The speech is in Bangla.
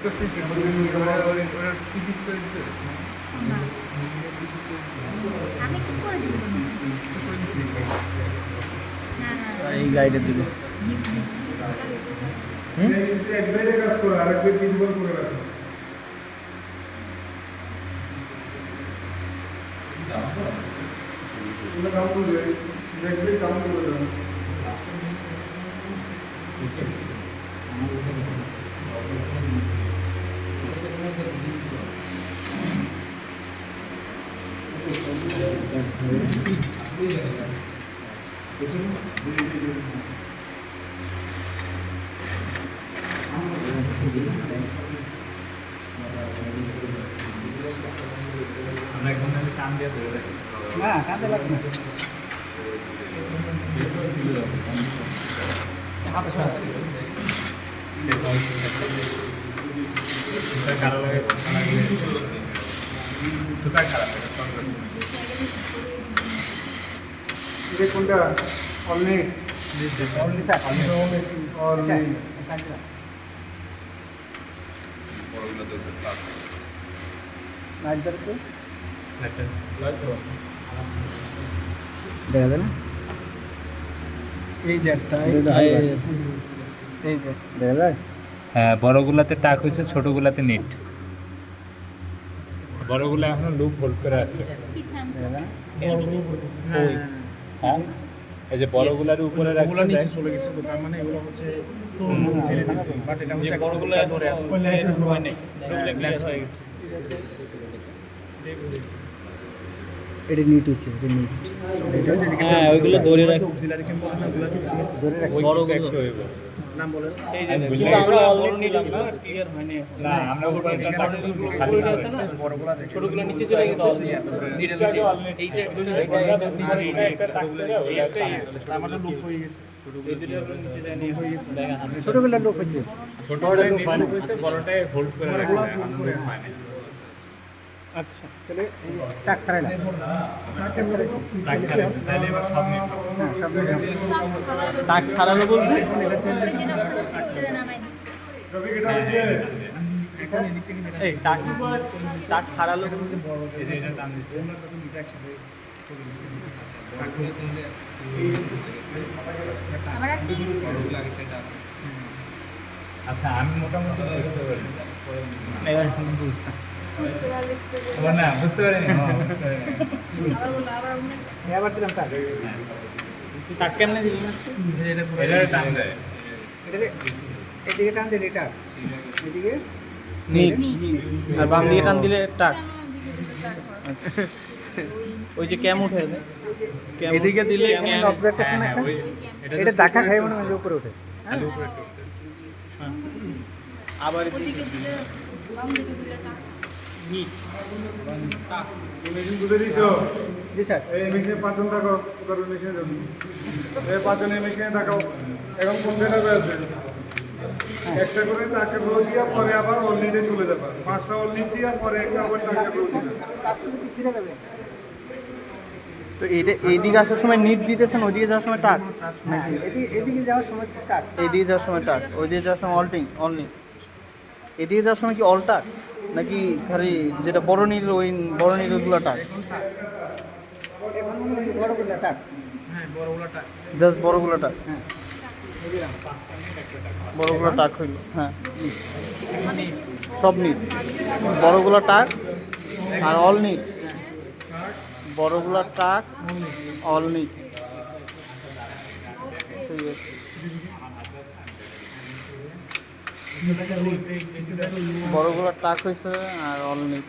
এই গাইডে দিল না কাঁদে লাগবে কোনটা অনলি অনলি স্যার অনলি দেখা যায় না এই যে একটা এই যে দেখা যায়। হ্যাঁ, বড়গুলাতে টাক হয়েছে, ছোটগুলাতে নেট। বড়গুলা এখনো লুপ হোল্ড করে আছে। হ্যাঁ, এই যে বড়গুলার উপরে রাখছে, নিচে চলে গেছে, তার মানে এগুলো হচ্ছে ছেড়ে দিছে, বাট এটা হচ্ছে বড়গুলো ধরে আছে, গ্লাস হয়ে গেছে। এটা নিট হইছে, এটা নিট। হ্যাঁ, ওইগুলো ধরে রাখছে, অক্সিলারি ক্যাম্প বলে না, ওগুলো ধরে রাখছে। বড়গুলো হইব নাম বলেন। এই যে কিন্তু আমরা অলরেডি নিলাম না, ক্লিয়ার হয়নি। না, আমরা উপরেটা খালি আছে না, বড়গুলো ছোটগুলো নিচে চলে গেছে, নিচে এইটা নিচে এই একটা আমাদের লুপ হয়ে গেছে, এই দুটো নিচে যায় নিয়ে হয়ে গেছে। ছোটগুলো লোক হচ্ছে, ছোটটাই লুপ হইছে, বড়টাই হোল্ড করে রাখছে, আমরা মানে আচ্ছা, তাহলে এই টাক ছাড়াই না টাক ছাড়াইছে, তাহলে এবার সব নিট। হ্যাঁ সব নিট টাক ছাড়ানো বলতে এই টাক ছাড়ালো এই যে এটা টান দিছে। আচ্ছা, আমি মোটামুটি বুঝতে পারি। এবার না, বুঝতে পারিনি। আবার দিলাম টাক। টাক কেমনে দিলি না? এটা টান দেয়। এটাকে এদিকে টান দিলে টাক, এদিকে নিট, আর বাম দিকে টান দিলে টাক। ওই যে ক্যাম উঠে যায়, এদিকে দিলে লক দেখতেছেন একটা, এটা ধাক্কা খাই মনে হয় উপরে ওঠে। খালি উপরে একটু উঠতেছে। আবার জি স্যার। এই মেশিনে 5 জন থাকো, করবে মেশিনে যাবে। এই 5 জনের মেশিনে থাকো, এখন কোন সেটআপে আছে? একটা করে টাকা গুলো দিয়া পরে আবার অনলাইনে চলে যাবে। 5টা অনলাইন দিয়া পরে একটা আবার টাকা গুলো দিবে। কাজ করলে কি ছিঁড়ে যাবে? তো এইদিকে আসার সময় নিট দিতেছেন, ওইদিকে যাওয়ার সময় টাক, হ্যাঁ, এদিকে যাওয়ার সময় টাক। এইদিকে যাওয়ার সময় টাক, ওইদিকে যাওয়ার সময় অনলি। এদিকে যাওয়ার সময় কি অল টাক নাকি খালি যেটা বড় নীল, ওই বড় নীলগুলো টাক? এখন মনে হয় বড়গুলো টাক। জাস্ট বড়গুলো টাক, হ্যাঁ এই দিলাম। বড়গুলো টাক হইল। হ্যাঁ, সব নিট, বড়গুলো টাক আর অল নিট, বড়গুলো টাক অল নিট। ঠিক আছে, বড়গুলো টাক হয়েছে আর অল নিট।